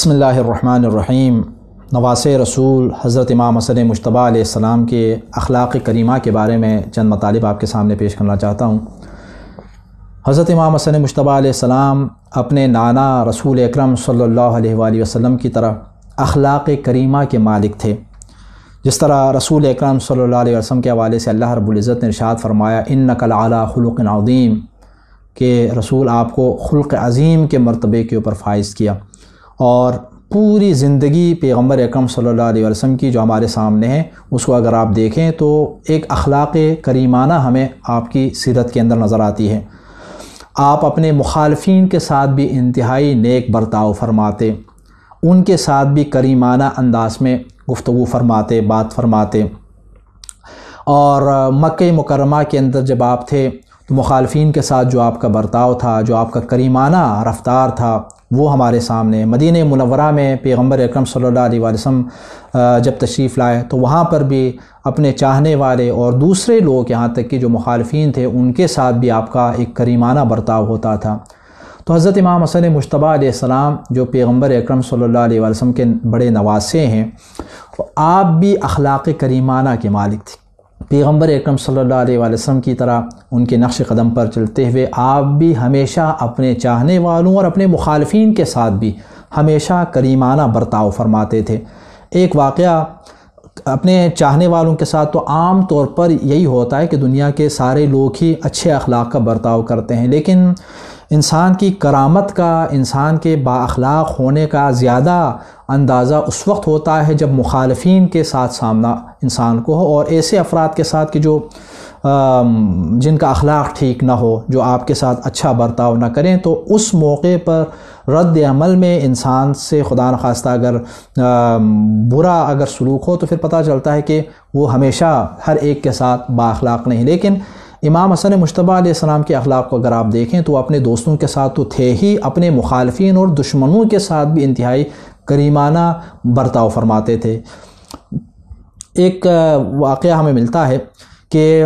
بسم اللہ الرحمن الرحیم۔ نواسۂ رسول حضرت امام حسن مجتبی علیہ السلام کے اخلاق کریمہ کے بارے میں چند مطالب آپ کے سامنے پیش کرنا چاہتا ہوں۔ حضرت امام حسن مجتبی علیہ السلام اپنے نانا رسول اکرم صلی اللہ علیہ وآلہ وسلم کی طرح اخلاق کریمہ کے مالک تھے۔ جس طرح رسول اکرم صلی اللہ علیہ وسلم کے حوالے سے اللہ رب العزت نے ارشاد فرمایا انک لعلی خلق عظیم، کہ رسول آپ کو خلق عظیم کے مرتبے کے اوپر فائز کیا، اور پوری زندگی پیغمبر اکرم صلی اللہ علیہ وسلم کی جو ہمارے سامنے ہے اس کو اگر آپ دیکھیں تو ایک اخلاق کریمانہ ہمیں آپ کی سیرت کے اندر نظر آتی ہے۔ آپ اپنے مخالفین کے ساتھ بھی انتہائی نیک برتاؤ فرماتے، ان کے ساتھ بھی کریمانہ انداز میں گفتگو فرماتے، بات فرماتے۔ اور مکہ مکرمہ کے اندر جب آپ تھے تو مخالفین کے ساتھ جو آپ کا برتاؤ تھا، جو آپ کا کریمانہ رفتار تھا، وہ ہمارے سامنے۔ مدینہ منورہ میں پیغمبر اکرم صلی اللہ علیہ وسلم جب تشریف لائے تو وہاں پر بھی اپنے چاہنے والے اور دوسرے لوگ، یہاں تک کہ جو مخالفین تھے، ان کے ساتھ بھی آپ کا ایک کریمانہ برتاؤ ہوتا تھا۔ تو حضرت امام حسن مجتبی علیہ السلام جو پیغمبر اکرم صلی اللہ علیہ وسلم کے بڑے نواسے ہیں، آپ بھی اخلاق کریمانہ کے مالک تھے۔ پیغمبر اکرم صلی اللہ علیہ وسلم کی طرح ان کے نقش قدم پر چلتے ہوئے آپ بھی ہمیشہ اپنے چاہنے والوں اور اپنے مخالفین کے ساتھ بھی ہمیشہ کریمانہ برتاؤ فرماتے تھے۔ ایک واقعہ اپنے چاہنے والوں کے ساتھ تو عام طور پر یہی ہوتا ہے کہ دنیا کے سارے لوگ ہی اچھے اخلاق کا برتاؤ کرتے ہیں، لیکن انسان کی کرامت کا، انسان کے با اخلاق ہونے کا زیادہ اندازہ اس وقت ہوتا ہے جب مخالفین کے ساتھ سامنا انسان کو ہو، اور ایسے افراد کے ساتھ کہ جو جن کا اخلاق ٹھیک نہ ہو، جو آپ کے ساتھ اچھا برتاؤ نہ کریں، تو اس موقع پر رد عمل میں انسان سے خدا نخواستہ اگر برا اگر سلوک ہو تو پھر پتہ چلتا ہے کہ وہ ہمیشہ ہر ایک کے ساتھ با اخلاق نہیں۔ لیکن امام حسن مجتبی علیہ السلام کے اخلاق کو اگر آپ دیکھیں تو اپنے دوستوں کے ساتھ تو تھے ہی، اپنے مخالفین اور دشمنوں کے ساتھ بھی انتہائی کریمانہ برتاؤ فرماتے تھے۔ ایک واقعہ ہمیں ملتا ہے کہ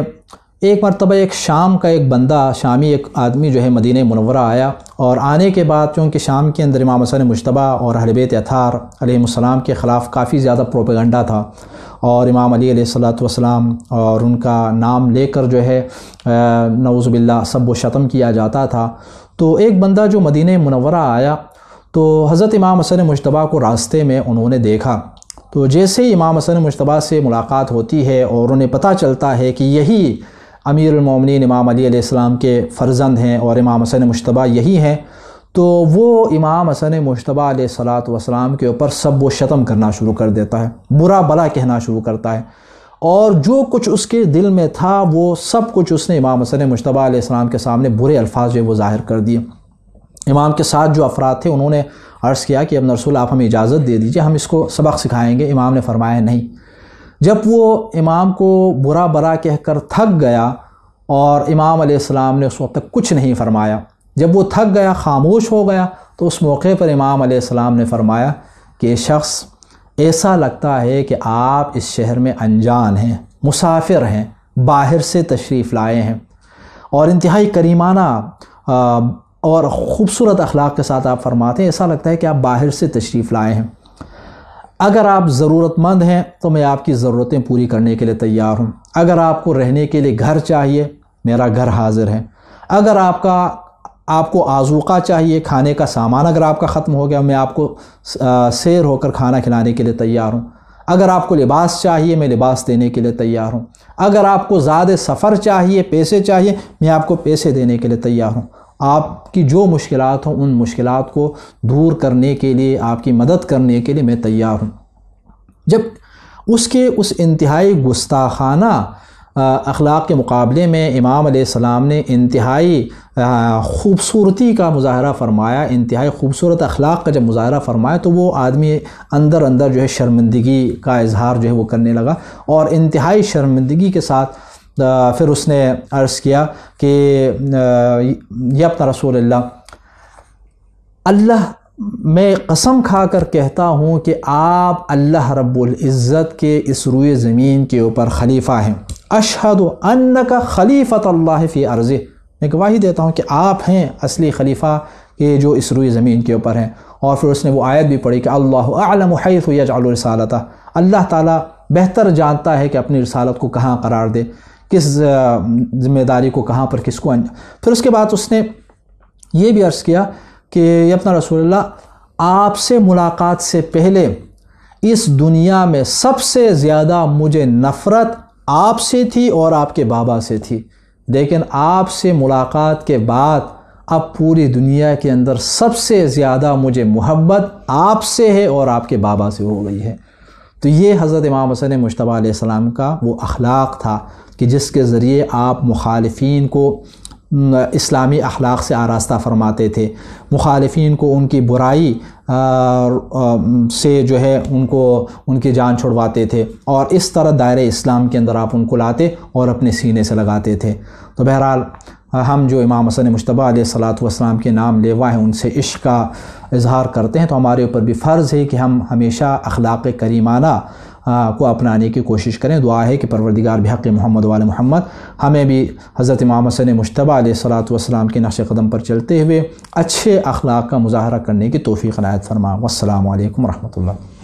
ایک مرتبہ ایک شام کا ایک بندہ، شامی ایک آدمی جو ہے مدینہ منورہ آیا، اور آنے کے بعد چونکہ شام کے اندر امام حسن مجتبی اور اہل بیت اطہار علیہ السلام کے خلاف کافی زیادہ پروپیگنڈا تھا، اور امام علی علیہ السلام اور ان کا نام لے کر جو ہے نعوذ باللہ سب و شتم کیا جاتا تھا۔ تو ایک بندہ جو مدینہ منورہ آیا تو حضرت امام حسن مجتبی کو راستے میں انہوں نے دیکھا، تو جیسے ہی امام حسن مجتبی سے ملاقات ہوتی ہے اور انہیں پتہ چلتا ہے کہ یہی امیر المومنین امام علی علیہ السلام کے فرزند ہیں اور امام حسن مجتبی یہی ہیں، تو وہ امام حسن مجتبی علیہ السلام کے اوپر سب و شتم کرنا شروع کر دیتا ہے، برا بھلا کہنا شروع کرتا ہے، اور جو کچھ اس کے دل میں تھا وہ سب کچھ اس نے امام حسن مجتبی علیہ السلام کے سامنے برے الفاظ جو وہ ظاہر کر دیے۔ امام کے ساتھ جو افراد تھے انہوں نے عرض کیا کہ ابن رسول آپ ہمیں اجازت دے دیجئے، ہم اس کو سبق سکھائیں گے۔ امام نے فرمایا نہیں۔ جب وہ امام کو برا بھلا کہہ کر تھک گیا اور امام علیہ السلام نے اس وقت تک کچھ نہیں فرمایا، جب وہ تھک گیا، خاموش ہو گیا، تو اس موقع پر امام علیہ السلام نے فرمایا کہ یہ شخص ایسا لگتا ہے کہ آپ اس شہر میں انجان ہیں، مسافر ہیں، باہر سے تشریف لائے ہیں، اور انتہائی کریمانہ اور خوبصورت اخلاق کے ساتھ آپ فرماتے ہیں ایسا لگتا ہے کہ آپ باہر سے تشریف لائے ہیں۔ اگر آپ ضرورت مند ہیں تو میں آپ کی ضرورتیں پوری کرنے کے لیے تیار ہوں، اگر آپ کو رہنے کے لیے گھر چاہیے میرا گھر حاضر ہے، اگر آپ کو آذوقہ چاہیے، کھانے کا سامان اگر آپ کا ختم ہو گیا میں آپ کو سیر ہو کر کھانا کھلانے کے لیے تیار ہوں، اگر آپ کو لباس چاہیے میں لباس دینے کے لیے تیار ہوں، اگر آپ کو زیادہ سفر چاہیے، پیسے چاہیے، میں آپ کو پیسے دینے کے لیے تیار ہوں، آپ کی جو مشکلات ہوں ان مشکلات کو دور کرنے کے لیے، آپ کی مدد کرنے کے لیے میں تیار ہوں۔ جب اس انتہائی گستاخانہ اخلاق کے مقابلے میں امام علیہ السلام نے انتہائی خوبصورتی کا مظاہرہ فرمایا، انتہائی خوبصورت اخلاق کا جب مظاہرہ فرمایا، تو وہ آدمی اندر جو ہے شرمندگی کا اظہار جو ہے وہ کرنے لگا، اور انتہائی شرمندگی کے ساتھ پھر اس نے عرض کیا کہ یا ابن رسول اللہ میں قسم کھا کر کہتا ہوں کہ آپ اللہ رب العزت کے اس روئے زمین کے اوپر خلیفہ ہیں، اشہد انک خلیفۃ اللہ فی ارضہ، میں گواہی دیتا ہوں کہ آپ ہیں اصلی خلیفہ کہ جو اس روئے زمین کے اوپر ہیں۔ اور پھر اس نے وہ آیت بھی پڑھی کہ اللہ اعلم حیث یجعل رسالتہ، اللہ تعالیٰ بہتر جانتا ہے کہ اپنی رسالت کو کہاں قرار دے، کس ذمہ داری کو کہاں پر کس کو پھر اس کے بعد اس نے یہ بھی عرض کیا کہ اپنا رسول اللہ، آپ سے ملاقات سے پہلے اس دنیا میں سب سے زیادہ مجھے نفرت آپ سے تھی اور آپ کے بابا سے تھی، لیکن آپ سے ملاقات کے بعد اب پوری دنیا کے اندر سب سے زیادہ مجھے محبت آپ سے ہے اور آپ کے بابا سے ہو گئی ہے۔ تو یہ حضرت امام حسن مجتبیٰ علیہ السلام کا وہ اخلاق تھا کہ جس کے ذریعے آپ مخالفین کو اسلامی اخلاق سے آراستہ فرماتے تھے، مخالفین کو ان کی برائی سے جو ہے ان کی جان چھڑواتے تھے، اور اس طرح دائرہ اسلام کے اندر آپ ان کو لاتے اور اپنے سینے سے لگاتے تھے۔ تو بہرحال ہم جو امام حسن مجتبیٰ علیہ السلام کے نام لیوا ہیں ان سے عشق کا اظہار کرتے ہیں، تو ہمارے اوپر بھی فرض ہے کہ ہم ہمیشہ اخلاق کریمانہ کو اپنانے کی کوشش کریں۔ دعا ہے کہ پروردگار بحق محمد وآل محمد ہمیں بھی حضرت امام حسن مجتبیٰ علیہ السلام کے نقش قدم پر چلتے ہوئے اچھے اخلاق کا مظاہرہ کرنے کی توفیق عنایت فرما۔ والسلام علیکم ورحمۃ اللہ۔